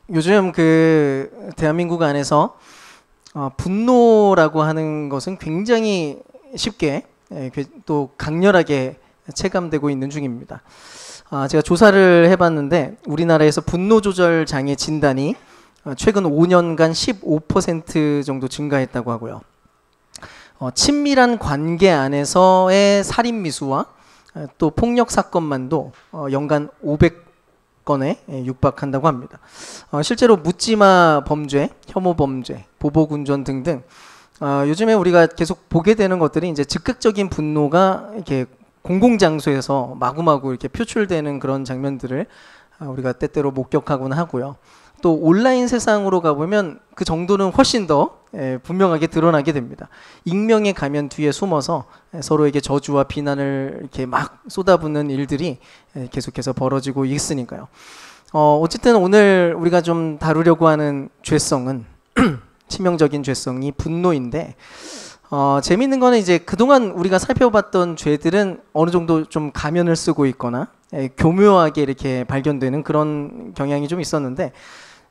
요즘 그 대한민국 안에서 분노라고 하는 것은 굉장히 쉽게 또 강렬하게 체감되고 있는 중입니다. 제가 조사를 해봤는데 우리나라에서 분노 조절 장애 진단이 최근 5년간 15% 정도 증가했다고 하고요. 친밀한 관계 안에서의 살인 미수와 또 폭력 사건만도 연간 500건에 육박한다고 합니다. 실제로 묻지마 범죄, 혐오 범죄, 보복 운전 등등 요즘에 우리가 계속 보게 되는 것들이 이제 즉각적인 분노가 이렇게 공공장소에서 마구마구 이렇게 표출되는 그런 장면들을 우리가 때때로 목격하곤 하고요. 또 온라인 세상으로 가보면 그 정도는 훨씬 더 분명하게 드러나게 됩니다. 익명의 가면 뒤에 숨어서 서로에게 저주와 비난을 이렇게 막 쏟아붓는 일들이 계속해서 벌어지고 있으니까요. 어쨌든 오늘 우리가 좀 다루려고 하는 죄성은 치명적인 죄성이 분노인데 재미있는 거는 이제 그동안 우리가 살펴봤던 죄들은 어느 정도 좀 가면을 쓰고 있거나 교묘하게 이렇게 발견되는 그런 경향이 좀 있었는데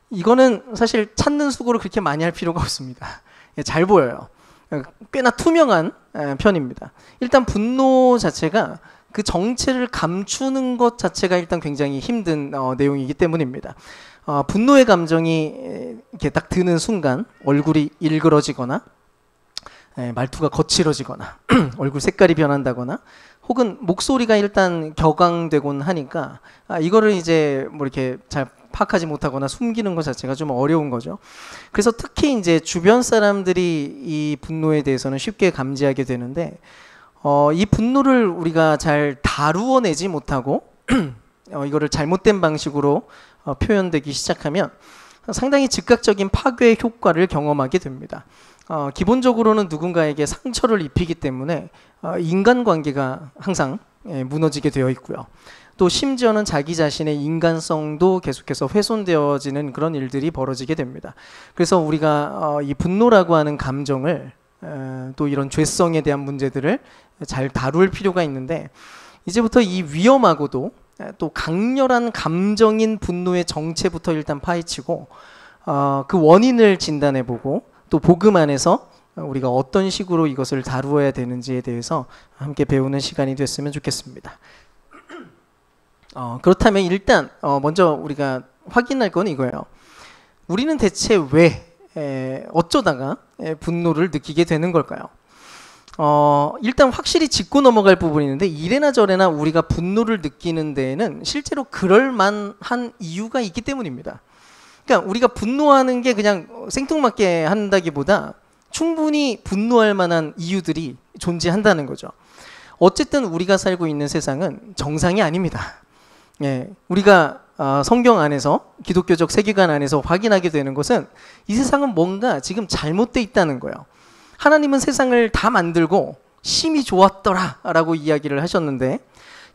이거는 사실 찾는 수고를 그렇게 많이 할 필요가 없습니다. 잘 보여요. 꽤나 투명한 편입니다. 일단 분노 자체가 그 정체를 감추는 것 자체가 일단 굉장히 힘든 내용이기 때문입니다. 분노의 감정이 이렇게 딱 드는 순간 얼굴이 일그러지거나 말투가 거칠어지거나 얼굴 색깔이 변한다거나 혹은 목소리가 일단 격앙되곤 하니까 이거를 이제 뭐 이렇게 잘 파악하지 못하거나 숨기는 것 자체가 좀 어려운 거죠. 그래서 특히 이제 주변 사람들이 이 분노에 대해서는 쉽게 감지하게 되는데 이 분노를 우리가 잘 다루어내지 못하고 이거를 잘못된 방식으로 표현되기 시작하면 상당히 즉각적인 파괴 효과를 경험하게 됩니다. 기본적으로는 누군가에게 상처를 입히기 때문에 인간관계가 항상 무너지게 되어 있고요. 또 심지어는 자기 자신의 인간성도 계속해서 훼손되어지는 그런 일들이 벌어지게 됩니다. 그래서 우리가 이 분노라고 하는 감정을 또 이런 죄성에 대한 문제들을 잘 다룰 필요가 있는데 이제부터 이 위험하고도 또 강렬한 감정인 분노의 정체부터 일단 파헤치고 그 원인을 진단해보고 또 복음 안에서 우리가 어떤 식으로 이것을 다루어야 되는지에 대해서 함께 배우는 시간이 됐으면 좋겠습니다. 그렇다면 일단 먼저 우리가 확인할 건 이거예요. 우리는 대체 왜 어쩌다가 분노를 느끼게 되는 걸까요? 일단 확실히 짚고 넘어갈 부분이 있는데 이래나 저래나 우리가 분노를 느끼는 데에는 실제로 그럴만한 이유가 있기 때문입니다. 그러니까 우리가 분노하는 게 그냥 생뚱맞게 한다기보다 충분히 분노할 만한 이유들이 존재한다는 거죠. 어쨌든 우리가 살고 있는 세상은 정상이 아닙니다. 우리가 성경 안에서 기독교적 세계관 안에서 확인하게 되는 것은 이 세상은 뭔가 지금 잘못되어 있다는 거예요. 하나님은 세상을 다 만들고 심히 좋았더라 라고 이야기를 하셨는데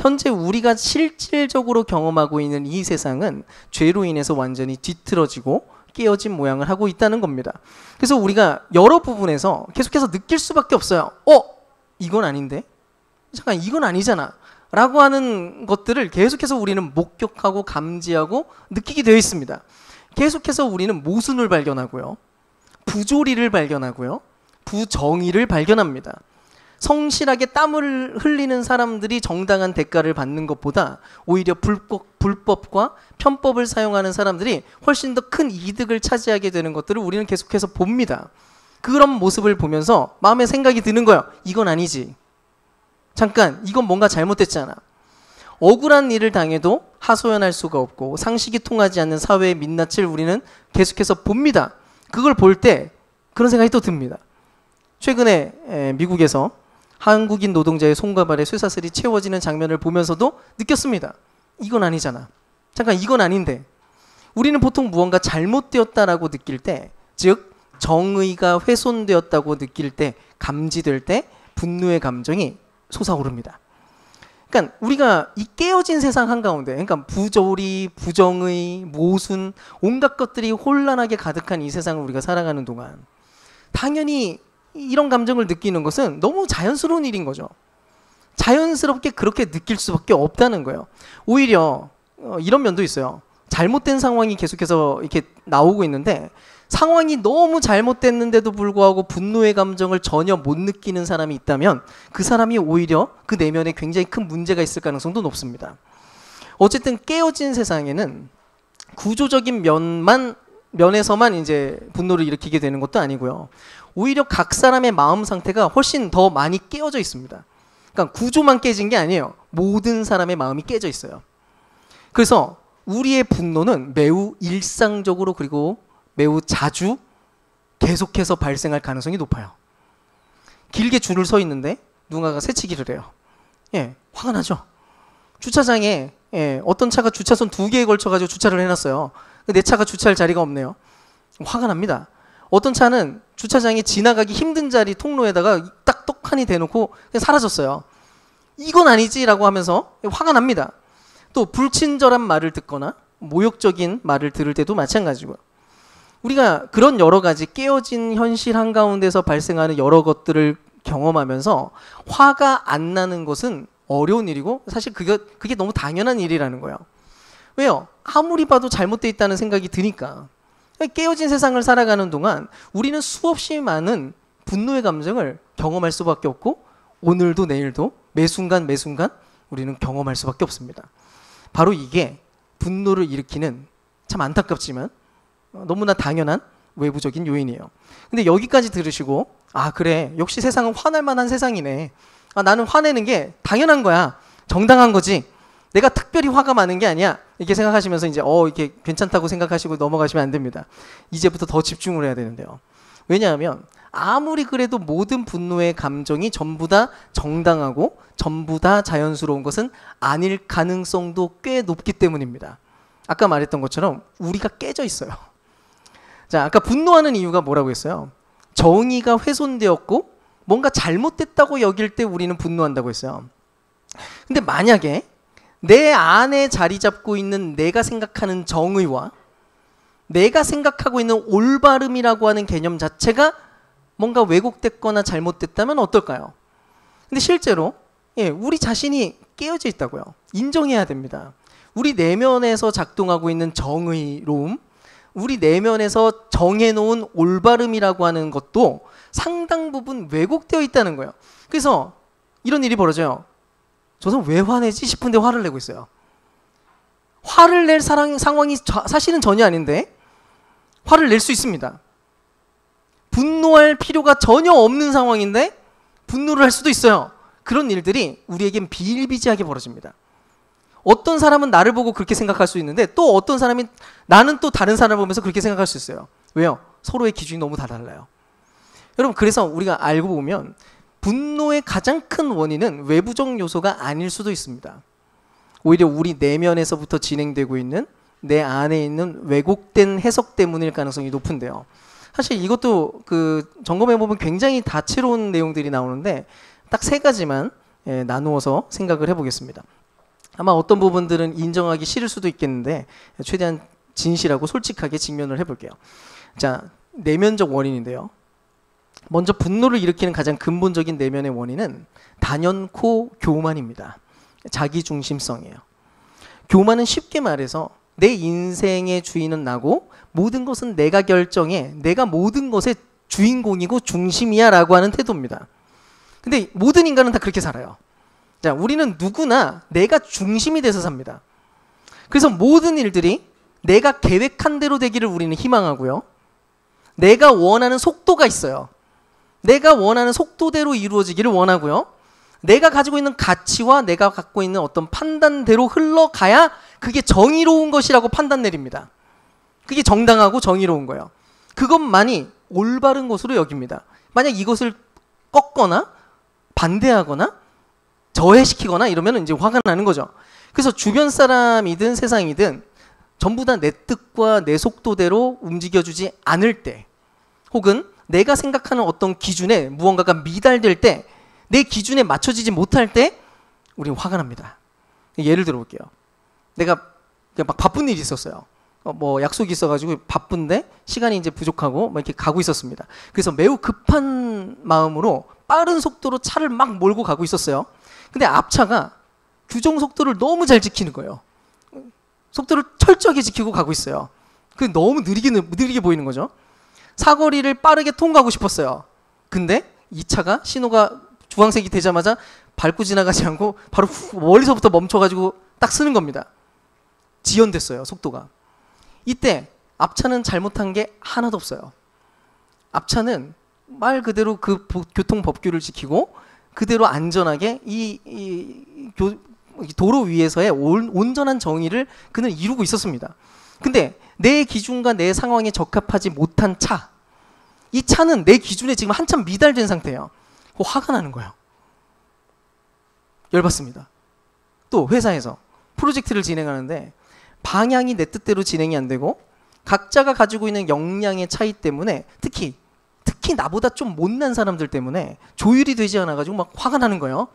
현재 우리가 실질적으로 경험하고 있는 이 세상은 죄로 인해서 완전히 뒤틀어지고 깨어진 모양을 하고 있다는 겁니다. 그래서 우리가 여러 부분에서 계속해서 느낄 수밖에 없어요. 이건 아닌데? 잠깐 이건 아니잖아 라고 하는 것들을 계속해서 우리는 목격하고 감지하고 느끼게 되어 있습니다. 계속해서 우리는 모순을 발견하고요. 부조리를 발견하고요. 부정의를 발견합니다. 성실하게 땀을 흘리는 사람들이 정당한 대가를 받는 것보다 오히려 불법과 편법을 사용하는 사람들이 훨씬 더 큰 이득을 차지하게 되는 것들을 우리는 계속해서 봅니다. 그런 모습을 보면서 마음에 생각이 드는 거예요. 이건 아니지. 잠깐 이건 뭔가 잘못됐잖아. 억울한 일을 당해도 하소연할 수가 없고 상식이 통하지 않는 사회의 민낯을 우리는 계속해서 봅니다. 그걸 볼 때 그런 생각이 또 듭니다. 최근에 미국에서 한국인 노동자의 손과 발에 쇠사슬이 채워지는 장면을 보면서도 느꼈습니다. 이건 아니잖아. 잠깐 이건 아닌데. 우리는 보통 무언가 잘못되었다라고 느낄 때, 즉 정의가 훼손되었다고 느낄 때, 감지될 때 분노의 감정이 솟아오릅니다. 그러니까 우리가 이 깨어진 세상 한가운데, 그러니까 부조리, 부정의, 모순, 온갖 것들이 혼란하게 가득한 이 세상을 우리가 살아가는 동안 당연히 이런 감정을 느끼는 것은 너무 자연스러운 일인 거죠. 자연스럽게 그렇게 느낄 수밖에 없다는 거예요. 오히려 이런 면도 있어요. 잘못된 상황이 계속해서 이렇게 나오고 있는데 상황이 너무 잘못됐는데도 불구하고 분노의 감정을 전혀 못 느끼는 사람이 있다면 그 사람이 오히려 그 내면에 굉장히 큰 문제가 있을 가능성도 높습니다. 어쨌든 깨어진 세상에는 구조적인 면에서만 이제 분노를 일으키게 되는 것도 아니고요. 오히려 각 사람의 마음 상태가 훨씬 더 많이 깨어져 있습니다. 그러니까 구조만 깨진 게 아니에요. 모든 사람의 마음이 깨져 있어요. 그래서 우리의 분노는 매우 일상적으로 그리고 매우 자주 계속해서 발생할 가능성이 높아요. 길게 줄을 서 있는데 누군가가 새치기를 해요. 예, 화가 나죠. 주차장에 어떤 차가 주차선 2개에 걸쳐가지고 주차를 해놨어요. 내 차가 주차할 자리가 없네요. 화가 납니다. 어떤 차는 주차장에 지나가기 힘든 자리 통로에다가 딱 떡하니 대놓고 그냥 사라졌어요. 이건 아니지라고 하면서 화가 납니다. 또 불친절한 말을 듣거나 모욕적인 말을 들을 때도 마찬가지고요. 우리가 그런 여러 가지 깨어진 현실 한가운데서 발생하는 여러 것들을 경험하면서 화가 안 나는 것은 어려운 일이고 사실 그게 너무 당연한 일이라는 거예요. 왜요? 아무리 봐도 잘못되어 있다는 생각이 드니까. 깨어진 세상을 살아가는 동안 우리는 수없이 많은 분노의 감정을 경험할 수밖에 없고 오늘도 내일도 매순간 우리는 경험할 수밖에 없습니다. 바로 이게 분노를 일으키는 참 안타깝지만 너무나 당연한 외부적인 요인이에요. 근데 여기까지 들으시고 아 그래 역시 세상은 화날 만한 세상이네. 아, 나는 화내는 게 당연한 거야. 정당한 거지. 내가 특별히 화가 많은 게 아니야. 이렇게 생각하시면서 이제 이렇게 괜찮다고 생각하시고 넘어가시면 안 됩니다. 이제부터 더 집중을 해야 되는데요. 왜냐하면 아무리 그래도 모든 분노의 감정이 전부 다 정당하고 전부 다 자연스러운 것은 아닐 가능성도 꽤 높기 때문입니다. 아까 말했던 것처럼 우리가 깨져 있어요. 자, 아까 분노하는 이유가 뭐라고 했어요? 정의가 훼손되었고 뭔가 잘못됐다고 여길 때 우리는 분노한다고 했어요. 근데 만약에 내 안에 자리 잡고 있는 내가 생각하는 정의와 내가 생각하고 있는 올바름이라고 하는 개념 자체가 뭔가 왜곡됐거나 잘못됐다면 어떨까요? 근데 실제로 우리 자신이 깨어져 있다고요. 인정해야 됩니다. 우리 내면에서 작동하고 있는 정의로움, 우리 내면에서 정해놓은 올바름이라고 하는 것도 상당 부분 왜곡되어 있다는 거예요. 그래서 이런 일이 벌어져요. 저는 왜 화내지 싶은데 화를 내고 있어요. 화를 낼 상황이 사실은 전혀 아닌데 화를 낼 수 있습니다. 분노할 필요가 전혀 없는 상황인데 분노를 할 수도 있어요. 그런 일들이 우리에겐 비일비재하게 벌어집니다. 어떤 사람은 나를 보고 그렇게 생각할 수 있는데 또 어떤 사람이 나는 또 다른 사람을 보면서 그렇게 생각할 수 있어요. 왜요? 서로의 기준이 너무 다 달라요. 여러분 그래서 우리가 알고 보면 분노의 가장 큰 원인은 외부적 요소가 아닐 수도 있습니다. 오히려 우리 내면에서부터 진행되고 있는 내 안에 있는 왜곡된 해석 때문일 가능성이 높은데요. 사실 이것도 그 점검해보면 굉장히 다채로운 내용들이 나오는데 딱 3가지만 나누어서 생각을 해보겠습니다. 아마 어떤 부분들은 인정하기 싫을 수도 있겠는데 최대한 진실하고 솔직하게 직면을 해볼게요. 자, 내면적 원인인데요. 먼저 분노를 일으키는 가장 근본적인 내면의 원인은 단연코 교만입니다. 자기중심성이에요. 교만은 쉽게 말해서 내 인생의 주인은 나고 모든 것은 내가 결정해, 내가 모든 것의 주인공이고 중심이야 라고 하는 태도입니다. 근데 모든 인간은 다 그렇게 살아요. 자, 우리는 누구나 내가 중심이 돼서 삽니다. 그래서 모든 일들이 내가 계획한 대로 되기를 우리는 희망하고요. 내가 원하는 속도가 있어요. 내가 원하는 속도대로 이루어지기를 원하고요. 내가 가지고 있는 가치와 내가 갖고 있는 어떤 판단대로 흘러가야 그게 정의로운 것이라고 판단 내립니다. 그게 정당하고 정의로운 거예요. 그것만이 올바른 것으로 여깁니다. 만약 이것을 꺾거나 반대하거나 저해시키거나 이러면 이제 화가 나는 거죠. 그래서 주변 사람이든 세상이든 전부 다 내 뜻과 내 속도대로 움직여주지 않을 때, 혹은 내가 생각하는 어떤 기준에 무언가가 미달될 때, 내 기준에 맞춰지지 못할 때 우리는 화가 납니다. 예를 들어 볼게요. 내가 막 바쁜 일이 있었어요. 뭐 약속이 있어가지고 바쁜데 시간이 이제 부족하고 막 이렇게 가고 있었습니다. 그래서 매우 급한 마음으로 빠른 속도로 차를 막 몰고 가고 있었어요. 근데 앞차가 규정 속도를 너무 잘 지키는 거예요. 속도를 철저하게 지키고 가고 있어요. 그 너무 느리게 보이는 거죠. 사거리를 빠르게 통과하고 싶었어요. 근데 이 차가 신호가 주황색이 되자마자 밟고 지나가지 않고 바로 멀리서부터 멈춰가지고 딱 쓰는 겁니다. 지연됐어요, 속도가. 이때 앞차는 잘못한 게 하나도 없어요. 앞차는 말 그대로 그 교통법규를 지키고 그대로 안전하게 도로 위에서의 온전한 정의를 그는 이루고 있었습니다. 근데 내 기준과 내 상황에 적합하지 못한 차, 이 차는 내 기준에 지금 한참 미달된 상태예요. 화가 나는 거예요. 열받습니다. 또 회사에서 프로젝트를 진행하는데 방향이 내 뜻대로 진행이 안 되고 각자가 가지고 있는 역량의 차이 때문에 특히 나보다 좀 못난 사람들 때문에 조율이 되지 않아가지고 막 화가 나는 거예요.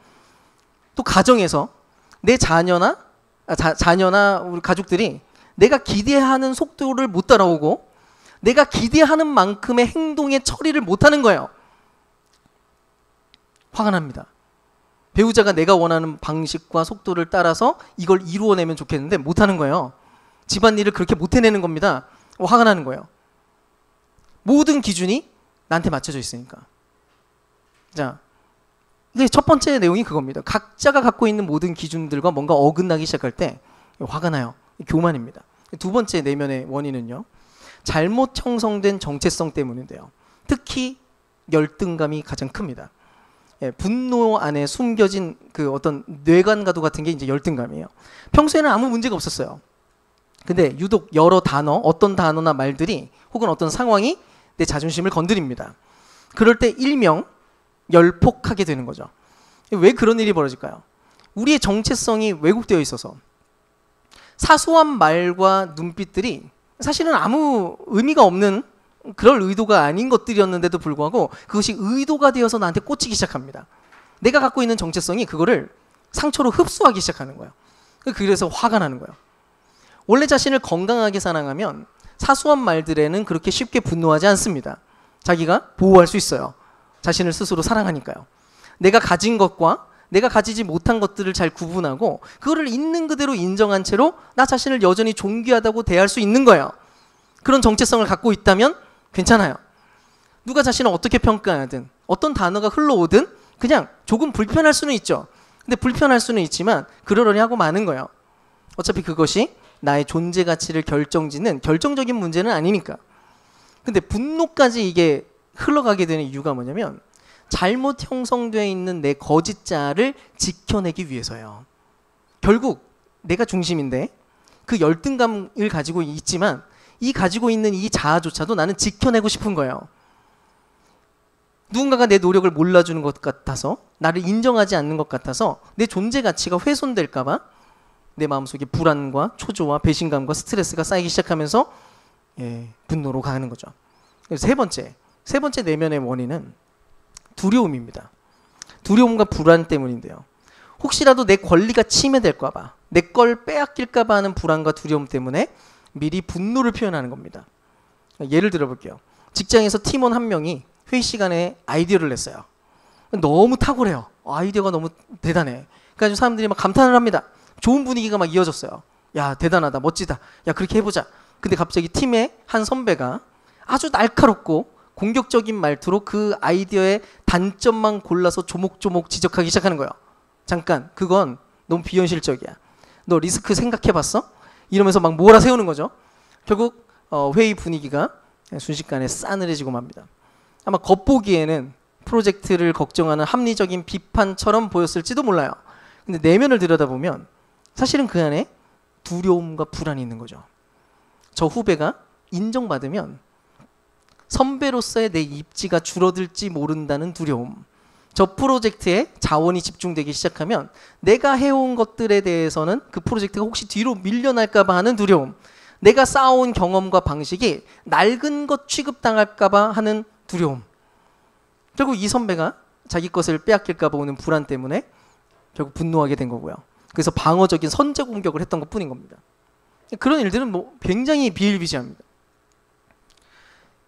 또 가정에서 내 자녀나 우리 가족들이 내가 기대하는 속도를 못 따라오고 내가 기대하는 만큼의 행동의 처리를 못하는 거예요. 화가 납니다. 배우자가 내가 원하는 방식과 속도를 따라서 이걸 이루어내면 좋겠는데 못하는 거예요. 집안일을 그렇게 못 해내는 겁니다. 화가 나는 거예요. 모든 기준이 나한테 맞춰져 있으니까. 자, 이게 첫 번째 내용이 그겁니다. 각자가 갖고 있는 모든 기준들과 뭔가 어긋나기 시작할 때 화가 나요. 교만입니다. 두 번째 내면의 원인은요, 잘못 형성된 정체성 때문인데요. 특히 열등감이 가장 큽니다. 분노 안에 숨겨진 그 어떤 뇌관가도 같은 게 이제 열등감이에요. 평소에는 아무 문제가 없었어요. 근데 유독 여러 단어, 어떤 단어나 말들이 혹은 어떤 상황이 내 자존심을 건드립니다. 그럴 때 일명 열폭하게 되는 거죠. 왜 그런 일이 벌어질까요? 우리의 정체성이 왜곡되어 있어서 사소한 말과 눈빛들이 사실은 아무 의미가 없는 그럴 의도가 아닌 것들이었는데도 불구하고 그것이 의도가 되어서 나한테 꽂히기 시작합니다. 내가 갖고 있는 정체성이 그거를 상처로 흡수하기 시작하는 거예요. 그래서 화가 나는 거예요. 원래 자신을 건강하게 사랑하면 사소한 말들에는 그렇게 쉽게 분노하지 않습니다. 자기가 보호할 수 있어요. 자신을 스스로 사랑하니까요. 내가 가진 것과 내가 가지지 못한 것들을 잘 구분하고 그거를 있는 그대로 인정한 채로 나 자신을 여전히 존귀하다고 대할 수 있는 거예요. 그런 정체성을 갖고 있다면 괜찮아요. 누가 자신을 어떻게 평가하든 어떤 단어가 흘러오든 그냥 조금 불편할 수는 있죠. 근데 불편할 수는 있지만 그러려니 하고 마는 거예요. 어차피 그것이 나의 존재 가치를 결정짓는 결정적인 문제는 아니니까. 근데 분노까지 이게 흘러가게 되는 이유가 뭐냐면 잘못 형성되어 있는 내 거짓자를 지켜내기 위해서예요. 결국 내가 중심인데 그 열등감을 가지고 있지만 이 가지고 있는 이 자아조차도 나는 지켜내고 싶은 거예요. 누군가가 내 노력을 몰라주는 것 같아서 나를 인정하지 않는 것 같아서 내 존재 가치가 훼손될까 봐 내 마음속에 불안과 초조와 배신감과 스트레스가 쌓이기 시작하면서 분노로 가는 거죠. 세 번째 내면의 원인은 두려움입니다. 두려움과 불안 때문인데요. 혹시라도 내 권리가 침해될까 봐, 내 걸 빼앗길까 봐 하는 불안과 두려움 때문에 미리 분노를 표현하는 겁니다. 예를 들어볼게요. 직장에서 팀원 한 명이 회의 시간에 아이디어를 냈어요. 너무 탁월해요. 아이디어가 너무 대단해. 그래서 사람들이 막 감탄을 합니다. 좋은 분위기가 막 이어졌어요. 야, 대단하다, 멋지다. 야, 그렇게 해보자. 근데 갑자기 팀의 한 선배가 아주 날카롭고 공격적인 말투로 그 아이디어의 단점만 골라서 조목조목 지적하기 시작하는 거예요. 잠깐, 그건 너무 비현실적이야. 너 리스크 생각해봤어? 이러면서 막 몰아세우는 거죠. 결국 회의 분위기가 순식간에 싸늘해지고 맙니다. 아마 겉보기에는 프로젝트를 걱정하는 합리적인 비판처럼 보였을지도 몰라요. 근데 내면을 들여다보면 사실은 그 안에 두려움과 불안이 있는 거죠. 저 후배가 인정받으면 선배로서의 내 입지가 줄어들지 모른다는 두려움. 저 프로젝트에 자원이 집중되기 시작하면 내가 해온 것들에 대해서는 그 프로젝트가 혹시 뒤로 밀려날까 봐 하는 두려움. 내가 쌓아온 경험과 방식이 낡은 것 취급당할까 봐 하는 두려움. 결국 이 선배가 자기 것을 빼앗길까 봐 오는 불안 때문에 결국 분노하게 된 거고요. 그래서 방어적인 선제 공격을 했던 것뿐인 겁니다. 그런 일들은 뭐 굉장히 비일비재합니다.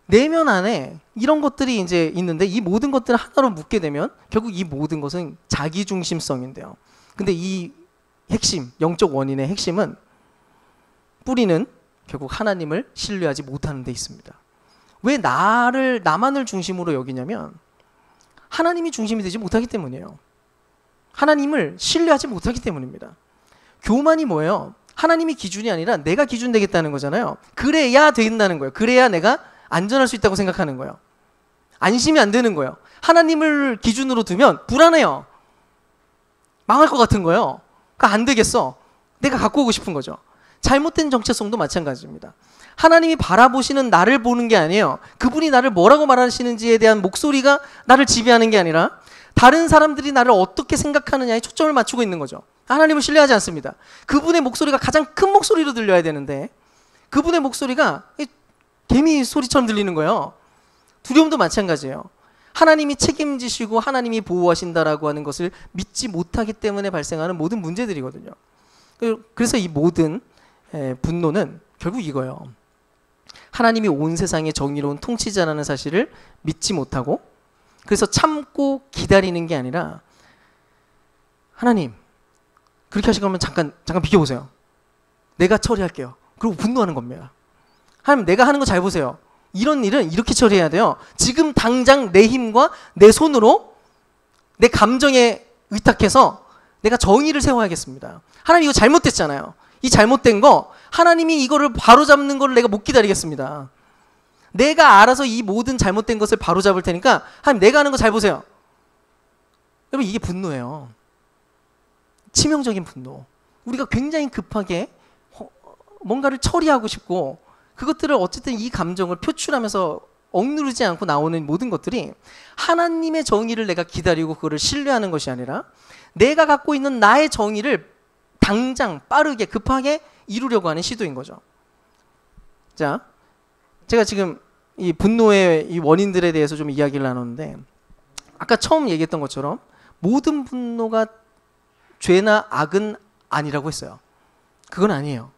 내면 안에 이런 것들이 이제 있는데 이 모든 것들을 하나로 묶게 되면 결국 이 모든 것은 자기중심성인데요. 근데 이 핵심, 영적 원인의 핵심은 뿌리는 결국 하나님을 신뢰하지 못하는 데 있습니다. 왜 나만을 중심으로 여기냐면 하나님이 중심이 되지 못하기 때문이에요. 하나님을 신뢰하지 못하기 때문입니다. 교만이 뭐예요? 하나님이 기준이 아니라 내가 기준 되겠다는 거잖아요. 그래야 된다는 거예요. 그래야 내가 안전할 수 있다고 생각하는 거예요. 안심이 안 되는 거예요. 하나님을 기준으로 두면 불안해요. 망할 것 같은 거예요. 그러니까 안 되겠어. 내가 갖고 오고 싶은 거죠. 잘못된 정체성도 마찬가지입니다. 하나님이 바라보시는 나를 보는 게 아니에요. 그분이 나를 뭐라고 말하시는지에 대한 목소리가 나를 지배하는 게 아니라 다른 사람들이 나를 어떻게 생각하느냐에 초점을 맞추고 있는 거죠. 하나님을 신뢰하지 않습니다. 그분의 목소리가 가장 큰 목소리로 들려야 되는데 그분의 목소리가 개미 소리처럼 들리는 거예요. 두려움도 마찬가지예요. 하나님이 책임지시고 하나님이 보호하신다라고 하는 것을 믿지 못하기 때문에 발생하는 모든 문제들이거든요. 그래서 이 모든 분노는 결국 이거예요. 하나님이 온 세상의 정의로운 통치자라는 사실을 믿지 못하고 그래서 참고 기다리는 게 아니라 하나님 그렇게 하실 거면 잠깐 비켜보세요. 내가 처리할게요. 그리고 분노하는 겁니다. 하나님 내가 하는 거 잘 보세요. 이런 일은 이렇게 처리해야 돼요. 지금 당장 내 힘과 내 손으로 내 감정에 의탁해서 내가 정의를 세워야겠습니다. 하나님 이거 잘못됐잖아요. 이 잘못된 거 하나님이 이거를 바로잡는 걸 내가 못 기다리겠습니다. 내가 알아서 이 모든 잘못된 것을 바로잡을 테니까 하나님 내가 하는 거 잘 보세요. 여러분 이게 분노예요. 치명적인 분노. 우리가 굉장히 급하게 뭔가를 처리하고 싶고 그것들을 어쨌든 이 감정을 표출하면서 억누르지 않고 나오는 모든 것들이 하나님의 정의를 내가 기다리고 그거를 신뢰하는 것이 아니라 내가 갖고 있는 나의 정의를 당장 빠르게 급하게 이루려고 하는 시도인 거죠. 자, 제가 지금 이 분노의 이 원인들에 대해서 좀 이야기를 나눴는데 아까 처음 얘기했던 것처럼 모든 분노가 죄나 악은 아니라고 했어요. 그건 아니에요.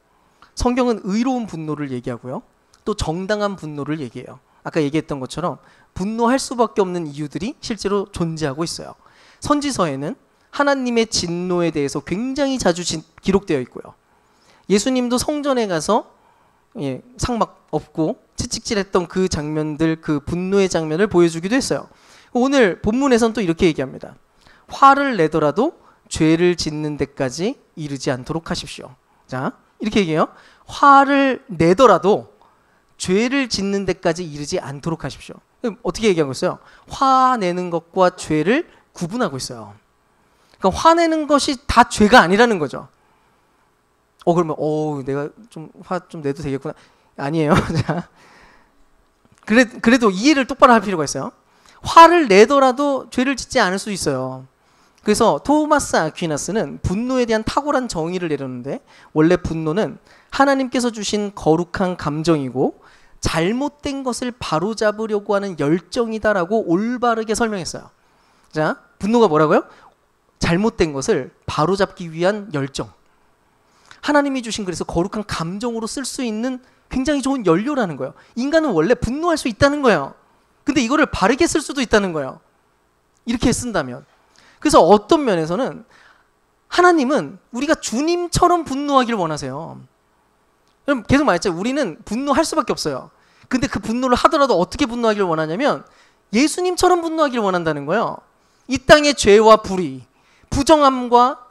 성경은 의로운 분노를 얘기하고요. 또 정당한 분노를 얘기해요. 아까 얘기했던 것처럼 분노할 수밖에 없는 이유들이 실제로 존재하고 있어요. 선지서에는 하나님의 진노에 대해서 굉장히 자주 기록되어 있고요. 예수님도 성전에 가서 상 막 엎고 채찍질했던 그 장면들, 그 분노의 장면을 보여주기도 했어요. 오늘 본문에서는 또 이렇게 얘기합니다. 화를 내더라도 죄를 짓는 데까지 이르지 않도록 하십시오. 자, 이렇게 얘기해요. 화를 내더라도 죄를 짓는 데까지 이르지 않도록 하십시오. 어떻게 얘기하고 있어요? 화내는 것과 죄를 구분하고 있어요. 그러니까 화내는 것이 다 죄가 아니라는 거죠. 그러면 내가 좀 화 좀 내도 되겠구나. 아니에요. 자, 그래도 이해를 똑바로 할 필요가 있어요. 화를 내더라도 죄를 짓지 않을 수 있어요. 그래서 토마스 아퀴나스는 분노에 대한 탁월한 정의를 내렸는데 원래 분노는 하나님께서 주신 거룩한 감정이고 잘못된 것을 바로잡으려고 하는 열정이다라고 올바르게 설명했어요. 자, 분노가 뭐라고요? 잘못된 것을 바로잡기 위한 열정. 하나님이 주신 그래서 거룩한 감정으로 쓸 수 있는 굉장히 좋은 연료라는 거예요. 인간은 원래 분노할 수 있다는 거예요. 근데 이거를 바르게 쓸 수도 있다는 거예요. 이렇게 쓴다면. 그래서 어떤 면에서는 하나님은 우리가 주님처럼 분노하기를 원하세요. 여러분 계속 말했죠. 우리는 분노할 수밖에 없어요. 근데 그 분노를 하더라도 어떻게 분노하기를 원하냐면 예수님처럼 분노하기를 원한다는 거예요. 이 땅의 죄와 불의, 부정함과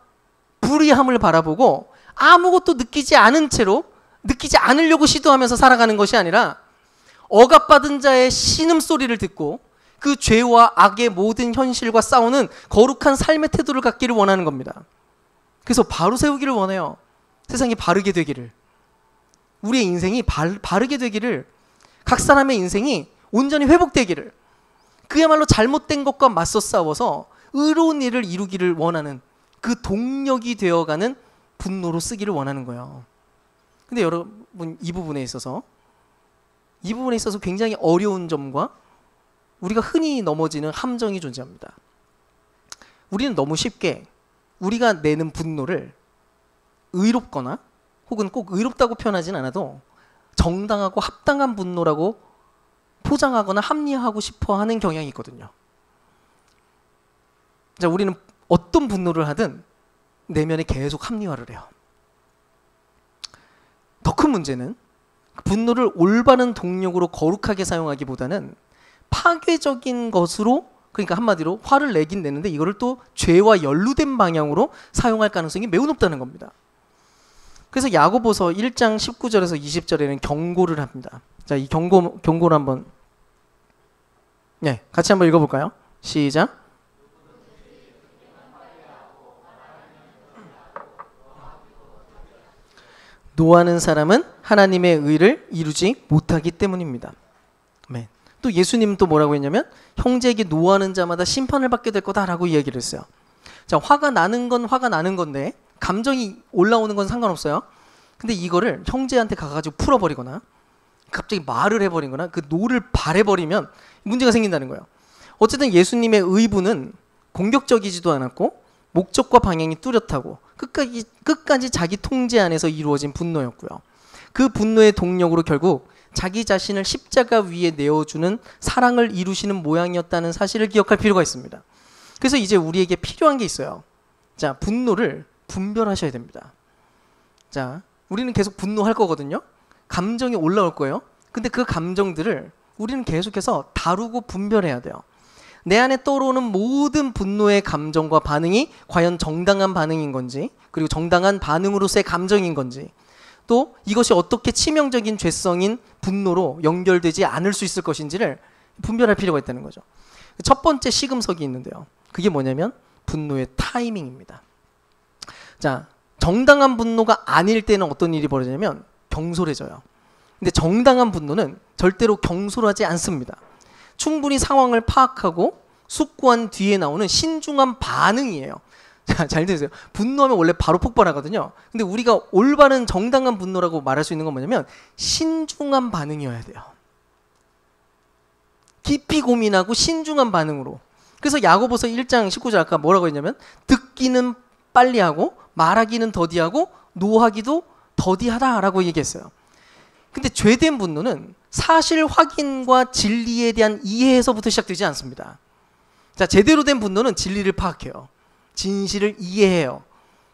불의함을 바라보고 아무것도 느끼지 않은 채로 느끼지 않으려고 시도하면서 살아가는 것이 아니라 억압받은 자의 신음소리를 듣고 그 죄와 악의 모든 현실과 싸우는 거룩한 삶의 태도를 갖기를 원하는 겁니다. 그래서 바로 세우기를 원해요. 세상이 바르게 되기를. 우리의 인생이 바르게 되기를. 각 사람의 인생이 온전히 회복되기를. 그야말로 잘못된 것과 맞서 싸워서 의로운 일을 이루기를 원하는 그 동력이 되어가는 분노로 쓰기를 원하는 거예요. 근데 여러분 이 부분에 있어서 굉장히 어려운 점과 우리가 흔히 넘어지는 함정이 존재합니다. 우리는 너무 쉽게 우리가 내는 분노를 의롭거나 혹은 꼭 의롭다고 표현하진 않아도 정당하고 합당한 분노라고 포장하거나 합리화하고 싶어 하는 경향이 있거든요. 자, 우리는 어떤 분노를 하든 내면에 계속 합리화를 해요. 더 큰 문제는 분노를 올바른 동력으로 거룩하게 사용하기보다는 파괴적인 것으로, 그러니까 한마디로 화를 내긴 내는데 이거를 또 죄와 연루된 방향으로 사용할 가능성이 매우 높다는 겁니다. 그래서 야고보서 1장 19절에서 20절에는 경고를 합니다. 자, 이 경고를 한번 같이 한번 읽어볼까요? 시작. 노하는 사람은 하나님의 의를 이루지 못하기 때문입니다. 아멘. 또 예수님은 또 뭐라고 했냐면 형제에게 노하는 자마다 심판을 받게 될 거다라고 이야기를 했어요. 자, 화가 나는 건 화가 나는 건데 감정이 올라오는 건 상관없어요. 근데 이거를 형제한테 가가지고 풀어버리거나 갑자기 말을 해버리거나 그 노를 발해버리면 문제가 생긴다는 거예요. 어쨌든 예수님의 의부는 공격적이지도 않았고 목적과 방향이 뚜렷하고 끝까지 자기 통제 안에서 이루어진 분노였고요. 그 분노의 동력으로 결국 자기 자신을 십자가 위에 내어주는 사랑을 이루시는 모양이었다는 사실을 기억할 필요가 있습니다. 그래서 이제 우리에게 필요한 게 있어요. 자, 분노를 분별하셔야 됩니다. 자, 우리는 계속 분노할 거거든요. 감정이 올라올 거예요. 근데 그 감정들을 우리는 계속해서 다루고 분별해야 돼요. 내 안에 떠오르는 모든 분노의 감정과 반응이 과연 정당한 반응인 건지, 그리고 정당한 반응으로서의 감정인 건지, 또 이것이 어떻게 치명적인 죄성인 분노로 연결되지 않을 수 있을 것인지를 분별할 필요가 있다는 거죠. 첫 번째 시금석이 있는데요. 그게 뭐냐면 분노의 타이밍입니다. 자, 정당한 분노가 아닐 때는 어떤 일이 벌어지냐면 경솔해져요. 근데 정당한 분노는 절대로 경솔하지 않습니다. 충분히 상황을 파악하고 숙고한 뒤에 나오는 신중한 반응이에요. 자, 잘 들으세요. 분노하면 원래 바로 폭발하거든요. 근데 우리가 올바른 정당한 분노라고 말할 수 있는 건 뭐냐면 신중한 반응이어야 돼요. 깊이 고민하고 신중한 반응으로. 그래서 야고보서 1장 19절 아까 뭐라고 했냐면 듣기는 빨리 하고 말하기는 더디하고 노하기도 더디하다라고 얘기했어요. 근데 죄된 분노는 사실 확인과 진리에 대한 이해에서부터 시작되지 않습니다. 자, 제대로 된 분노는 진리를 파악해요. 진실을 이해해요.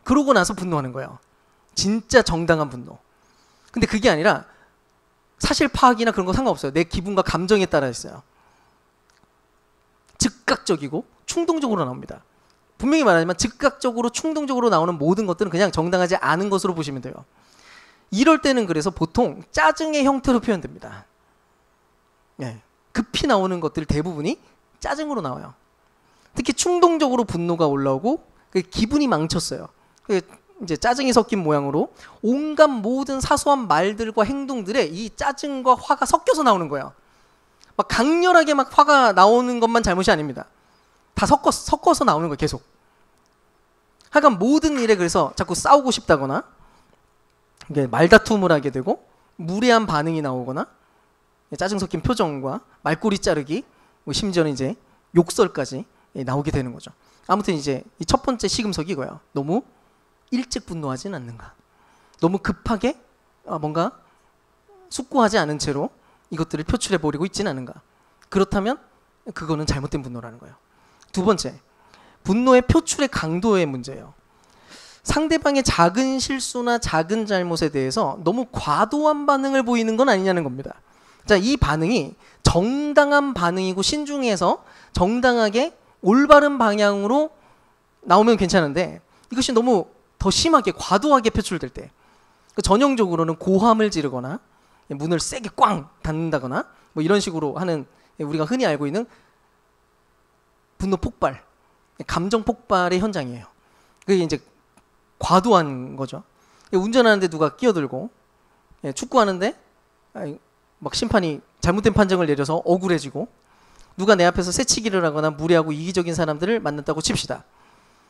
그러고 나서 분노하는 거예요. 진짜 정당한 분노. 근데 그게 아니라 사실 파악이나 그런 거 상관없어요. 내 기분과 감정에 따라 있어요. 즉각적이고 충동적으로 나옵니다. 분명히 말하지만 즉각적으로 충동적으로 나오는 모든 것들은 그냥 정당하지 않은 것으로 보시면 돼요. 이럴 때는 그래서 보통 짜증의 형태로 표현됩니다. 급히 나오는 것들 대부분이 짜증으로 나와요. 특히 충동적으로 분노가 올라오고 기분이 망쳤어요. 이제 짜증이 섞인 모양으로 온갖 모든 사소한 말들과 행동들에 이 짜증과 화가 섞여서 나오는 거예요. 막 강렬하게 막 화가 나오는 것만 잘못이 아닙니다. 다 섞어서 나오는 거예요, 계속. 하여간 모든 일에 그래서 자꾸 싸우고 싶다거나 말다툼을 하게 되고 무례한 반응이 나오거나 짜증 섞인 표정과 말꼬리 자르기, 심지어는 이제 욕설까지 나오게 되는 거죠. 아무튼 이제 이 첫 번째 시금석이 이거예요. 너무 일찍 분노하진 않는가. 너무 급하게 뭔가 숙고하지 않은 채로 이것들을 표출해버리고 있지는 않은가. 그렇다면 그거는 잘못된 분노라는 거예요. 두 번째, 분노의 표출의 강도의 문제예요. 상대방의 작은 실수나 작은 잘못에 대해서 너무 과도한 반응을 보이는 건 아니냐는 겁니다. 자, 이 반응이 정당한 반응이고 신중해서 정당하게 올바른 방향으로 나오면 괜찮은데 이것이 너무 더 심하게 과도하게 표출될 때, 전형적으로는 고함을 지르거나 문을 세게 꽝 닫는다거나 뭐 이런 식으로 하는 우리가 흔히 알고 있는 분노 폭발, 감정 폭발의 현장이에요. 그게 이제 과도한 거죠. 운전하는데 누가 끼어들고 축구하는데 막 심판이 잘못된 판정을 내려서 억울해지고 누가 내 앞에서 새치기를 하거나 무례하고 이기적인 사람들을 만났다고 칩시다.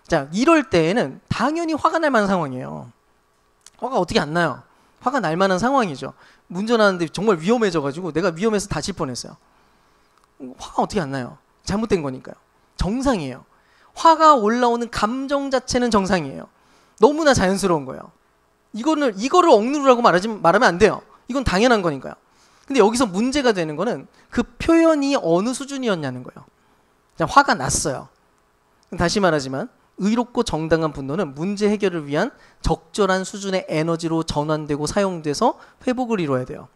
자, 이럴 때에는 당연히 화가 날 만한 상황이에요. 화가 어떻게 안 나요? 화가 날 만한 상황이죠. 운전하는데 정말 위험해져가지고 내가 위험해서 다칠 뻔했어요. 화가 어떻게 안 나요? 잘못된 거니까요. 정상이에요. 화가 올라오는 감정 자체는 정상이에요. 너무나 자연스러운 거예요. 이거를 억누르라고 말하면 안 돼요. 이건 당연한 거니까요. 근데 여기서 문제가 되는 거는 그 표현이 어느 수준이었냐는 거예요. 자, 화가 났어요. 다시 말하지만 의롭고 정당한 분노는 문제 해결을 위한 적절한 수준의 에너지로 전환되고 사용돼서 회복을 이루어야 돼요.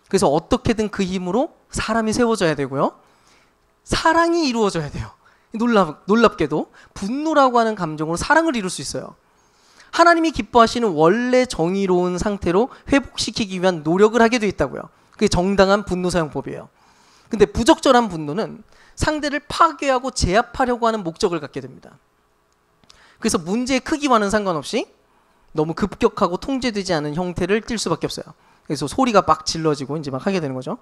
그래서 어떻게든 그 힘으로 사람이 세워져야 되고요. 사랑이 이루어져야 돼요. 놀랍게도 분노라고 하는 감정으로 사랑을 이룰 수 있어요. 하나님이 기뻐하시는 원래 정의로운 상태로 회복시키기 위한 노력을 하게 돼 있다고요. 그게 정당한 분노 사용법이에요. 근데 부적절한 분노는 상대를 파괴하고 제압하려고 하는 목적을 갖게 됩니다. 그래서 문제의 크기와는 상관없이 너무 급격하고 통제되지 않은 형태를 띌 수밖에 없어요. 그래서 소리가 막 질러지고 이제 막 하게 되는 거죠.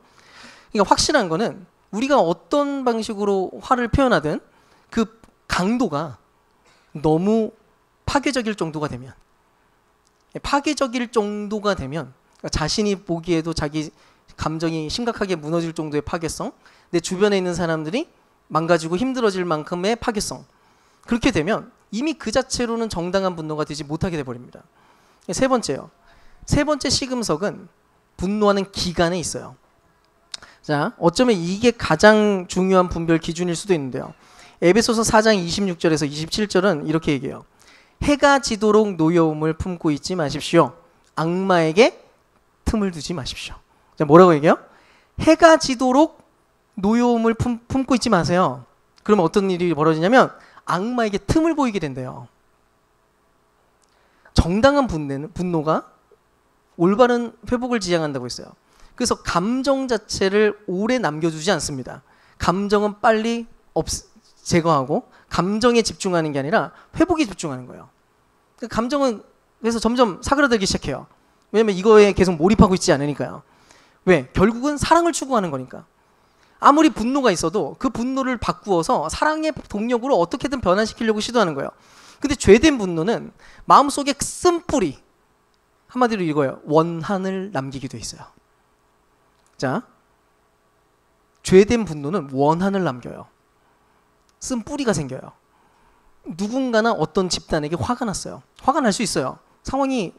그러니까 확실한 거는 우리가 어떤 방식으로 화를 표현하든 그 강도가 너무 파괴적일 정도가 되면 그러니까 자신이 보기에도 자기 감정이 심각하게 무너질 정도의 파괴성, 내 주변에 있는 사람들이 망가지고 힘들어질 만큼의 파괴성, 그렇게 되면 이미 그 자체로는 정당한 분노가 되지 못하게 돼버립니다. 세 번째요. 세 번째 시금석은 분노하는 기간에 있어요. 자, 어쩌면 이게 가장 중요한 분별 기준일 수도 있는데요. 에베소서 4장 26절에서 27절은 이렇게 얘기해요. 해가 지도록 노여움을 품고 있지 마십시오. 악마에게 틈을 두지 마십시오. 자, 뭐라고 얘기해요? 해가 지도록 노여움을 품고 있지 마세요. 그러면 어떤 일이 벌어지냐면 악마에게 틈을 보이게 된대요. 정당한 분노가 올바른 회복을 지향한다고 했어요. 그래서 감정 자체를 오래 남겨두지 않습니다. 감정은 빨리 제거하고 감정에 집중하는 게 아니라 회복에 집중하는 거예요. 감정은 그래서 점점 사그라들기 시작해요. 왜냐면 이거에 계속 몰입하고 있지 않으니까요. 왜? 결국은 사랑을 추구하는 거니까. 아무리 분노가 있어도 그 분노를 바꾸어서 사랑의 동력으로 어떻게든 변화시키려고 시도하는 거예요. 근데 죄된 분노는 마음속에 쓴뿌리, 한마디로 이거예요. 원한을 남기게 돼 있어요. 자, 죄된 분노는 원한을 남겨요. 쓴뿌리가 생겨요. 누군가나 어떤 집단에게 화가 났어요. 화가 날 수 있어요.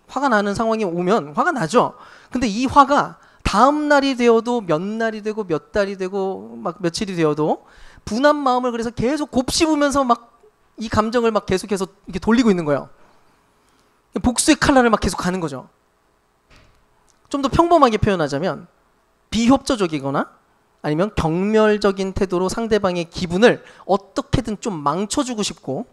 화가 나는 상황이 오면 화가 나죠. 근데 이 화가 다음 날이 되어도 몇 날이 되고 몇 달이 되고 막 며칠이 되어도 분한 마음을 그래서 계속 곱씹으면서 막 이 감정을 막 계속해서 이렇게 돌리고 있는 거예요. 복수의 칼날을 막 계속 가는 거죠. 좀 더 평범하게 표현하자면 비협조적이거나 아니면 경멸적인 태도로 상대방의 기분을 어떻게든 좀 망쳐주고 싶고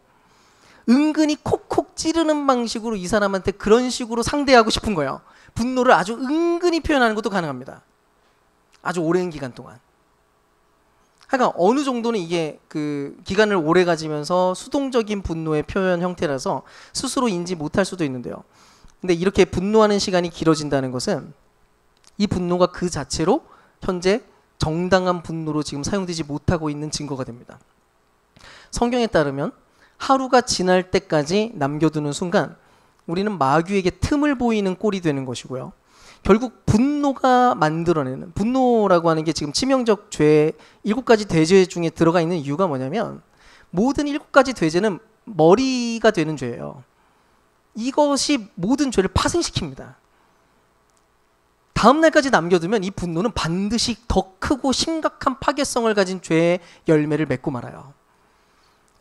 은근히 콕콕 찌르는 방식으로 이 사람한테 그런 식으로 상대하고 싶은 거예요. 분노를 아주 은근히 표현하는 것도 가능합니다. 아주 오랜 기간 동안. 하여간 어느 정도는 이게 그 기간을 오래 가지면서 수동적인 분노의 표현 형태라서 스스로 인지 못할 수도 있는데요. 근데 이렇게 분노하는 시간이 길어진다는 것은 이 분노가 그 자체로 현재 정당한 분노로 지금 사용되지 못하고 있는 증거가 됩니다. 성경에 따르면 하루가 지날 때까지 남겨두는 순간 우리는 마귀에게 틈을 보이는 꼴이 되는 것이고요. 결국 분노가 만들어내는, 분노라고 하는 게 지금 치명적 죄 7가지 대죄 중에 들어가 있는 이유가 뭐냐면 모든 7가지 대죄는 머리가 되는 죄예요. 이것이 모든 죄를 파생시킵니다. 다음 날까지 남겨두면 이 분노는 반드시 더 크고 심각한 파괴성을 가진 죄의 열매를 맺고 말아요.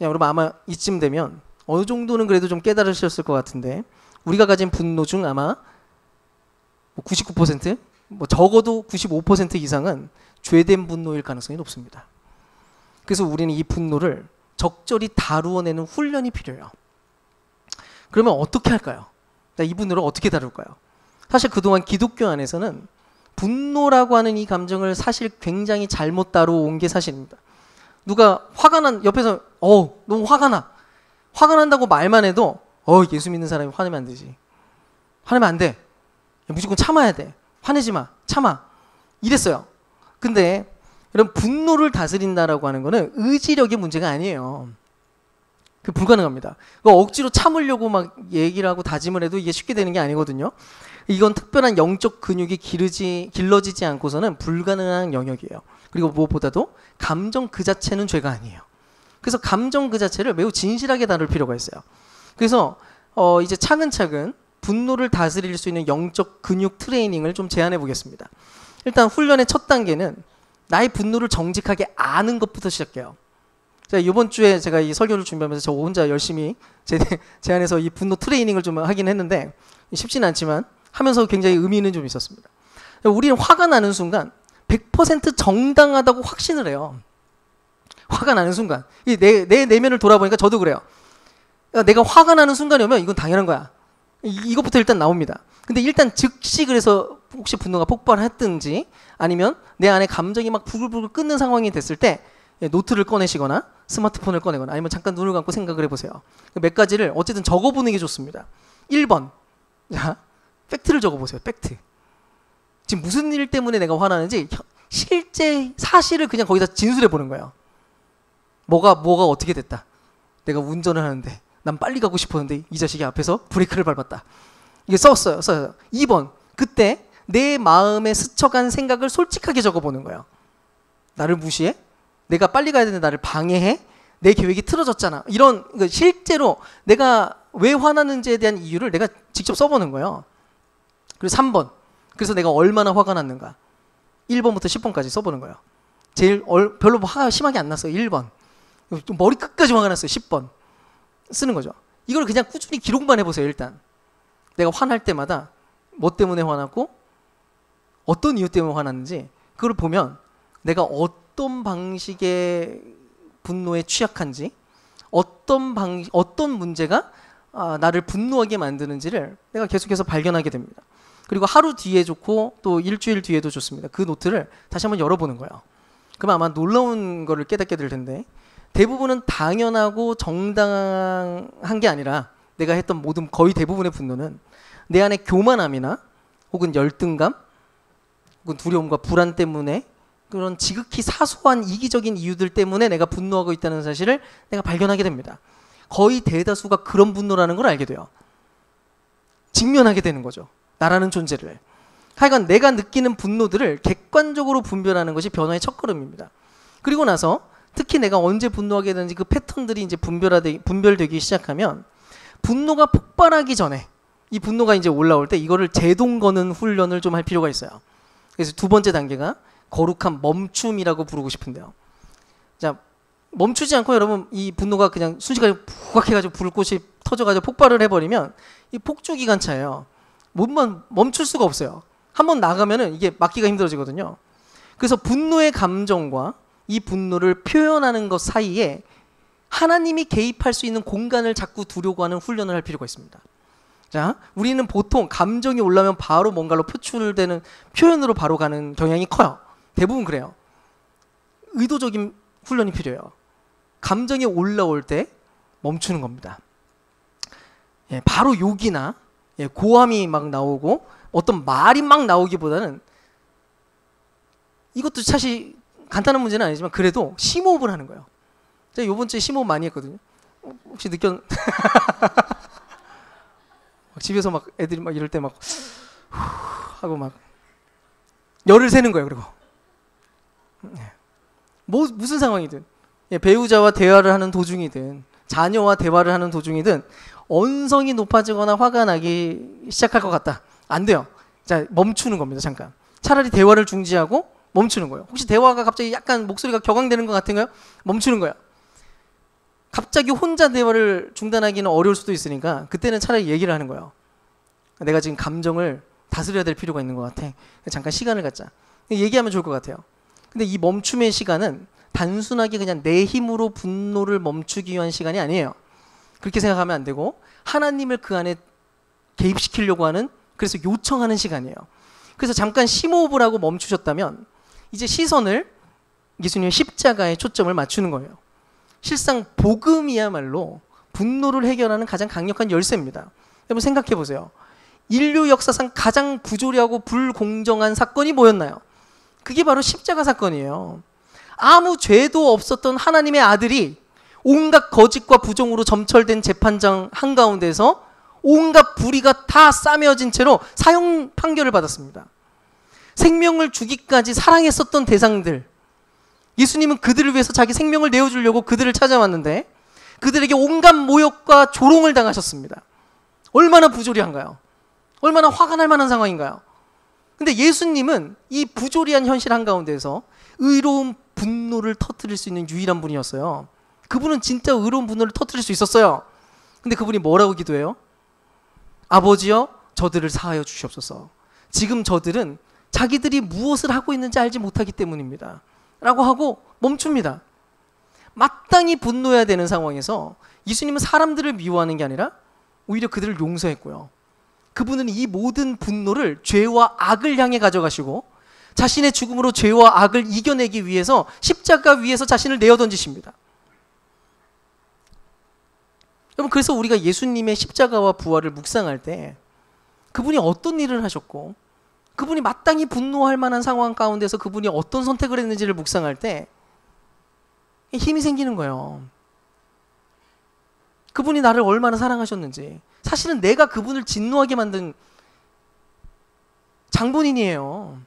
여러분 아마 이쯤 되면 어느 정도는 그래도 좀 깨달으셨을 것 같은데 우리가 가진 분노 중 아마 99%? 적어도 95% 이상은 죄된 분노일 가능성이 높습니다. 그래서 우리는 이 분노를 적절히 다루어내는 훈련이 필요해요. 그러면 어떻게 할까요? 이 분노를 어떻게 다룰까요? 사실 그동안 기독교 안에서는 분노라고 하는 이 감정을 사실 굉장히 잘못 다루어온 게 사실입니다. 누가 화가 난 옆에서 너무 화가 나. 화가 난다고 말만 해도 예수 믿는 사람이 화내면 안 되지. 화내면 안 돼. 무조건 참아야 돼. 화내지 마. 참아. 이랬어요. 근데 여러분 분노를 다스린다라고 하는 거는 의지력의 문제가 아니에요. 그 불가능합니다. 억지로 참으려고 막 얘기를 하고 다짐을 해도 이게 쉽게 되는 게 아니거든요. 이건 특별한 영적 근육이 길러지지 않고서는 불가능한 영역이에요. 그리고 무엇보다도 감정 그 자체는 죄가 아니에요. 그래서 감정 그 자체를 매우 진실하게 다룰 필요가 있어요. 그래서 이제 차근차근 분노를 다스릴 수 있는 영적 근육 트레이닝을 좀 제안해 보겠습니다. 일단 훈련의 첫 단계는 나의 분노를 정직하게 아는 것부터 시작해요. 자, 이번 주에 제가 이 설교를 준비하면서 저 혼자 열심히 제 안에서 이 분노 트레이닝을 좀 하긴 했는데 쉽지는 않지만 하면서 굉장히 의미는 좀 있었습니다. 우리는 화가 나는 순간 100% 정당하다고 확신을 해요. 화가 나는 순간 내 내면을 돌아보니까 저도 그래요. 내가 화가 나는 순간이 오면 이건 당연한 거야. 이것부터 일단 나옵니다. 근데 일단 즉시 그래서 혹시 분노가 폭발했든지 아니면 내 안에 감정이 막 부글부글 끓는 상황이 됐을 때 노트를 꺼내시거나 스마트폰을 꺼내거나 아니면 잠깐 눈을 감고 생각을 해보세요. 몇 가지를 어쨌든 적어보는 게 좋습니다. 1번, 자, 팩트를 적어보세요. 팩트. 지금 무슨 일 때문에 내가 화나는지 실제 사실을 그냥 거기다 진술해보는 거예요. 뭐가 어떻게 됐다. 내가 운전을 하는데 난 빨리 가고 싶었는데 이 자식이 앞에서 브레이크를 밟았다. 이게 써요. 2번, 그때 내 마음에 스쳐간 생각을 솔직하게 적어보는 거예요. 나를 무시해? 내가 빨리 가야 되는데 나를 방해해? 내 계획이 틀어졌잖아. 이런 실제로 내가 왜 화나는지에 대한 이유를 내가 직접 써보는 거예요. 그리고 3번, 그래서 내가 얼마나 화가 났는가 1번부터 10번까지 써보는 거예요. 제일 별로 화가 심하게 안 났어요. 1번. 머리 끝까지 화가 났어요. 10번. 쓰는 거죠. 이걸 그냥 꾸준히 기록만 해보세요. 일단 내가 화날 때마다 뭐 때문에 화났고 어떤 이유 때문에 화났는지 그걸 보면 내가 어떤 방식의 분노에 취약한지 어떤 문제가 나를 분노하게 만드는지를 내가 계속해서 발견하게 됩니다. 그리고 하루 뒤에 좋고 또 일주일 뒤에도 좋습니다. 그 노트를 다시 한번 열어보는 거예요. 그러면 아마 놀라운 거를 깨닫게 될 텐데 대부분은 당연하고 정당한 게 아니라 내가 했던 모든 거의 대부분의 분노는 내 안에 교만함이나 혹은 열등감 혹은 두려움과 불안 때문에 그런 지극히 사소한 이기적인 이유들 때문에 내가 분노하고 있다는 사실을 내가 발견하게 됩니다. 거의 대다수가 그런 분노라는 걸 알게 돼요. 직면하게 되는 거죠. 나라는 존재를. 하여간 내가 느끼는 분노들을 객관적으로 분별하는 것이 변화의 첫걸음입니다. 그리고 나서 특히 내가 언제 분노하게 되는지 그 패턴들이 이제 분별되기 시작하면 분노가 폭발하기 전에 이 분노가 이제 올라올 때 이거를 제동 거는 훈련을 좀 할 필요가 있어요. 그래서 두 번째 단계가 거룩한 멈춤이라고 부르고 싶은데요. 자, 멈추지 않고 여러분 이 분노가 그냥 순식간에 푹 해가지고 불꽃이 터져가지고 폭발을 해버리면 이 폭주기관차예요. 멈출 수가 없어요. 한번 나가면은 이게 막기가 힘들어지거든요. 그래서 분노의 감정과 이 분노를 표현하는 것 사이에 하나님이 개입할 수 있는 공간을 자꾸 두려고 하는 훈련을 할 필요가 있습니다. 자, 우리는 보통 감정이 올라오면 바로 뭔가로 표출되는 표현으로 바로 가는 경향이 커요. 대부분 그래요. 의도적인 훈련이 필요해요. 감정이 올라올 때 멈추는 겁니다. 바로 욕이나 고함이 막 나오고 어떤 말이 막 나오기보다는 이것도 사실 간단한 문제는 아니지만 그래도 심호흡을 하는 거예요. 제가 이번 주에 심호흡 많이 했거든요. 혹시 집에서 막 애들이 막 이럴 때 막 하고 막 열을 세는 거예요. 그리고 무슨 상황이든 배우자와 대화를 하는 도중이든 자녀와 대화를 하는 도중이든 언성이 높아지거나 화가 나기 시작할 것 같다. 안 돼요. 자, 멈추는 겁니다. 잠깐. 차라리 대화를 중지하고 멈추는 거예요. 혹시 대화가 갑자기 약간 목소리가 격앙되는 것 같은가요? 멈추는 거예요. 갑자기 혼자 대화를 중단하기는 어려울 수도 있으니까 그때는 차라리 얘기를 하는 거예요. 내가 지금 감정을 다스려야 될 필요가 있는 것 같아. 잠깐 시간을 갖자. 얘기하면 좋을 것 같아요. 근데 이 멈춤의 시간은 단순하게 그냥 내 힘으로 분노를 멈추기 위한 시간이 아니에요. 그렇게 생각하면 안 되고 하나님을 그 안에 개입시키려고 하는 그래서 요청하는 시간이에요. 그래서 잠깐 심호흡을 하고 멈추셨다면 이제 시선을 예수님의 십자가에 초점을 맞추는 거예요. 실상 복음이야말로 분노를 해결하는 가장 강력한 열쇠입니다. 여러분 생각해 보세요. 인류 역사상 가장 부조리하고 불공정한 사건이 뭐였나요? 그게 바로 십자가 사건이에요. 아무 죄도 없었던 하나님의 아들이 온갖 거짓과 부정으로 점철된 재판장 한가운데서 온갖 불의가 다 싸매어진 채로 사형 판결을 받았습니다. 생명을 주기까지 사랑했었던 대상들, 예수님은 그들을 위해서 자기 생명을 내어주려고 그들을 찾아왔는데 그들에게 온갖 모욕과 조롱을 당하셨습니다. 얼마나 부조리한가요? 얼마나 화가 날 만한 상황인가요? 근데 예수님은 이 부조리한 현실 한가운데서 의로운 분노를 터뜨릴 수 있는 유일한 분이었어요. 그분은 진짜 의로운 분노를 터뜨릴 수 있었어요. 근데 그분이 뭐라고 기도해요? 아버지여, 저들을 사하여 주시옵소서. 지금 저들은 자기들이 무엇을 하고 있는지 알지 못하기 때문입니다. 라고 하고 멈춥니다. 마땅히 분노해야 되는 상황에서 예수님은 사람들을 미워하는 게 아니라 오히려 그들을 용서했고요. 그분은 이 모든 분노를 죄와 악을 향해 가져가시고 자신의 죽음으로 죄와 악을 이겨내기 위해서 십자가 위에서 자신을 내어 던지십니다. 여러분, 그래서 우리가 예수님의 십자가와 부활을 묵상할 때 그분이 어떤 일을 하셨고 그분이 마땅히 분노할 만한 상황 가운데서 그분이 어떤 선택을 했는지를 묵상할 때 힘이 생기는 거예요. 그분이 나를 얼마나 사랑하셨는지. 사실은 내가 그분을 진노하게 만든 장본인이에요.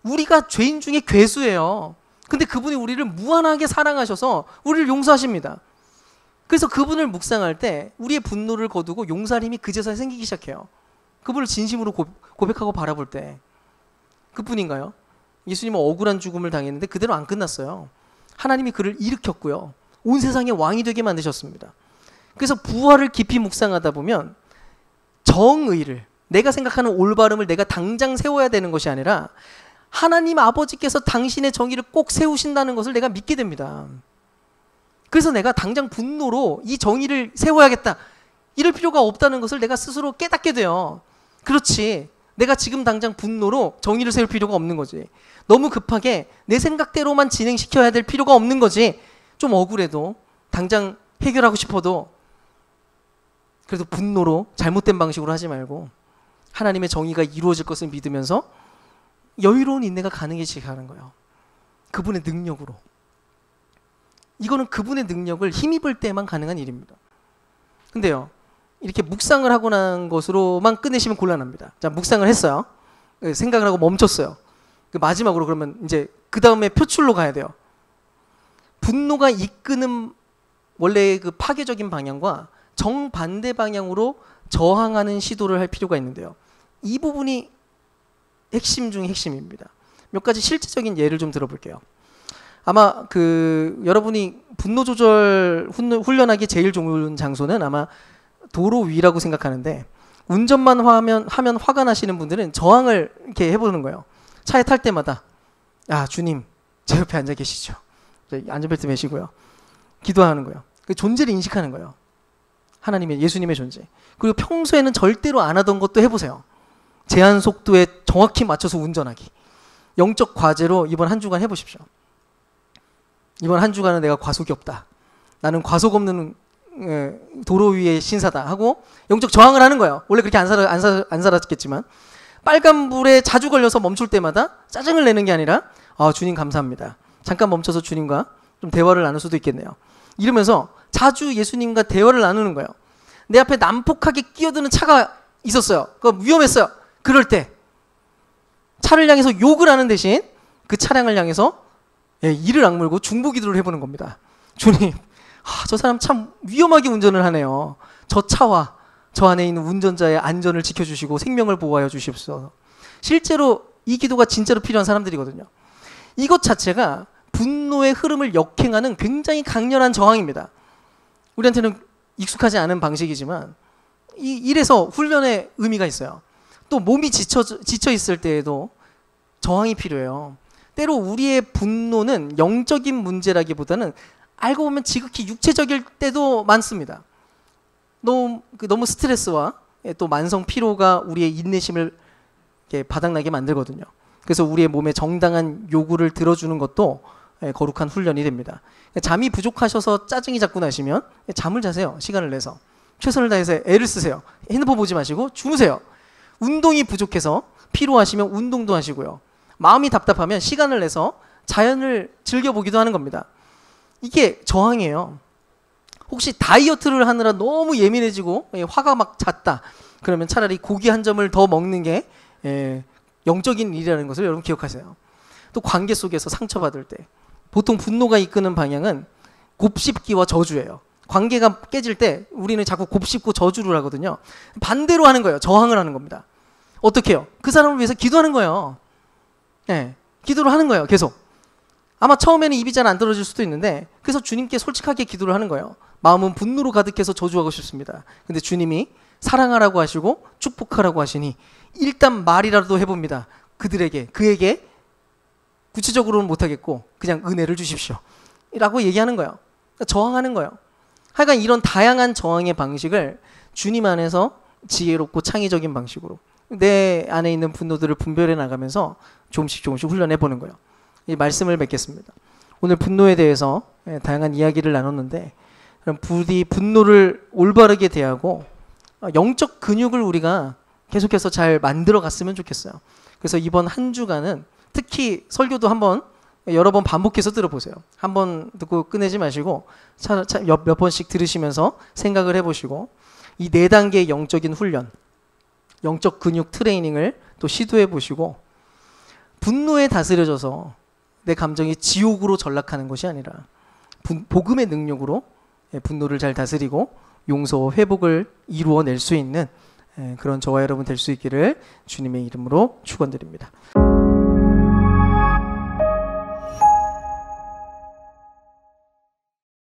우리가 죄인 중에 괴수예요. 근데 그분이 우리를 무한하게 사랑하셔서 우리를 용서하십니다. 그래서 그분을 묵상할 때 우리의 분노를 거두고 용서할 힘이 그제서야 생기기 시작해요. 그분을 진심으로 고백하고 바라볼 때. 그뿐인가요? 예수님은 억울한 죽음을 당했는데 그대로 안 끝났어요. 하나님이 그를 일으켰고요. 온 세상의 왕이 되게 만드셨습니다. 그래서 부활을 깊이 묵상하다 보면 정의를, 내가 생각하는 올바름을 내가 당장 세워야 되는 것이 아니라 하나님 아버지께서 당신의 정의를 꼭 세우신다는 것을 내가 믿게 됩니다. 그래서 내가 당장 분노로 이 정의를 세워야겠다, 이럴 필요가 없다는 것을 내가 스스로 깨닫게 돼요. 그렇지, 내가 지금 당장 분노로 정의를 세울 필요가 없는 거지. 너무 급하게 내 생각대로만 진행시켜야 될 필요가 없는 거지. 좀 억울해도 당장 해결하고 싶어도 그래도 분노로 잘못된 방식으로 하지 말고 하나님의 정의가 이루어질 것을 믿으면서 여유로운 인내가 가능해지게 거예요. 그분의 능력으로. 이거는 그분의 능력을 힘입을 때만 가능한 일입니다. 근데요, 이렇게 묵상을 하고 난 것으로만 끝내시면 곤란합니다. 자, 묵상을 했어요. 생각을 하고 멈췄어요. 마지막으로 그러면 이제 그 다음에 표출로 가야 돼요. 분노가 이끄는 원래 그 파괴적인 방향과 정반대 방향으로 저항하는 시도를 할 필요가 있는데요. 이 부분이 핵심 중 핵심입니다. 몇 가지 실제적인 예를 좀 들어볼게요. 아마 여러분이 분노 조절 훈련하기 제일 좋은 장소는 아마 도로 위라고 생각하는데, 운전만 하면 화가 나시는 분들은 저항을 이렇게 해보는 거예요. 차에 탈 때마다, 야, 주님, 제 옆에 앉아 계시죠. 안전벨트 매시고요. 기도하는 거예요. 그 존재를 인식하는 거예요. 하나님의, 예수님의 존재. 그리고 평소에는 절대로 안 하던 것도 해보세요. 제한 속도에 정확히 맞춰서 운전하기. 영적 과제로 이번 한 주간 해보십시오. 이번 한 주간은 내가 과속이 없다. 나는 과속 없는 도로 위의 신사다 하고 영적 저항을 하는 거예요. 원래 그렇게 안 살았겠지만 빨간불에 자주 걸려서 멈출 때마다 짜증을 내는 게 아니라, 주님 감사합니다. 잠깐 멈춰서 주님과 좀 대화를 나눌 수도 있겠네요. 이러면서 자주 예수님과 대화를 나누는 거예요. 내 앞에 난폭하게 끼어드는 차가 있었어요. 그거 위험했어요. 그럴 때 차를 향해서 욕을 하는 대신 그 차량을 향해서 이를 악물고 중보기도를 해보는 겁니다. 주님, 저 사람 참 위험하게 운전을 하네요. 저 차와 저 안에 있는 운전자의 안전을 지켜주시고 생명을 보호하여 주십시오. 실제로 이 기도가 진짜로 필요한 사람들이거든요. 이것 자체가 분노의 흐름을 역행하는 굉장히 강렬한 저항입니다. 우리한테는 익숙하지 않은 방식이지만 이래서 훈련의 의미가 있어요. 또 몸이 지쳐 있을 때에도 저항이 필요해요. 때로 우리의 분노는 영적인 문제라기보다는 알고 보면 지극히 육체적일 때도 많습니다. 너무 스트레스와 또 만성 피로가 우리의 인내심을 바닥나게 만들거든요. 그래서 우리의 몸에 정당한 요구를 들어주는 것도 거룩한 훈련이 됩니다. 잠이 부족하셔서 짜증이 자꾸 나시면 잠을 자세요. 시간을 내서 최선을 다해서 애를 쓰세요. 핸드폰 보지 마시고 주무세요. 운동이 부족해서 피로하시면 운동도 하시고요. 마음이 답답하면 시간을 내서 자연을 즐겨보기도 하는 겁니다. 이게 저항이에요. 혹시 다이어트를 하느라 너무 예민해지고 화가 막 잤다, 그러면 차라리 고기 한 점을 더 먹는 게 영적인 일이라는 것을 여러분 기억하세요. 또 관계 속에서 상처받을 때 보통 분노가 이끄는 방향은 곱씹기와 저주예요. 관계가 깨질 때 우리는 자꾸 곱씹고 저주를 하거든요. 반대로 하는 거예요. 저항을 하는 겁니다. 어떻게 해요? 그 사람을 위해서 기도하는 거예요. 기도를 하는 거예요. 계속. 아마 처음에는 입이 잘 안 떨어질 수도 있는데 그래서 주님께 솔직하게 기도를 하는 거예요. 마음은 분노로 가득해서 저주하고 싶습니다. 근데 주님이 사랑하라고 하시고 축복하라고 하시니 일단 말이라도 해봅니다. 그에게 구체적으로는 못하겠고 그냥 은혜를 주십시오 라고 얘기하는 거예요. 저항하는 거예요. 하여간 이런 다양한 저항의 방식을 주님 안에서 지혜롭고 창의적인 방식으로 내 안에 있는 분노들을 분별해 나가면서 조금씩 훈련해 보는 거예요. 이 말씀을 맺겠습니다. 오늘 분노에 대해서 다양한 이야기를 나눴는데 부디 분노를 올바르게 대하고 영적 근육을 우리가 계속해서 잘 만들어 갔으면 좋겠어요. 그래서 이번 한 주간은 특히 설교도 한번 여러 번 반복해서 들어보세요. 한 번 듣고 끝내지 마시고 몇 번씩 들으시면서 생각을 해보시고 이 4단계의 영적인 훈련, 영적 근육 트레이닝을 또 시도해 보시고 분노에 다스려져서 내 감정이 지옥으로 전락하는 것이 아니라 복음의 능력으로 분노를 잘 다스리고 용서와 회복을 이루어낼 수 있는 그런 저와 여러분 될 수 있기를 주님의 이름으로 축원드립니다.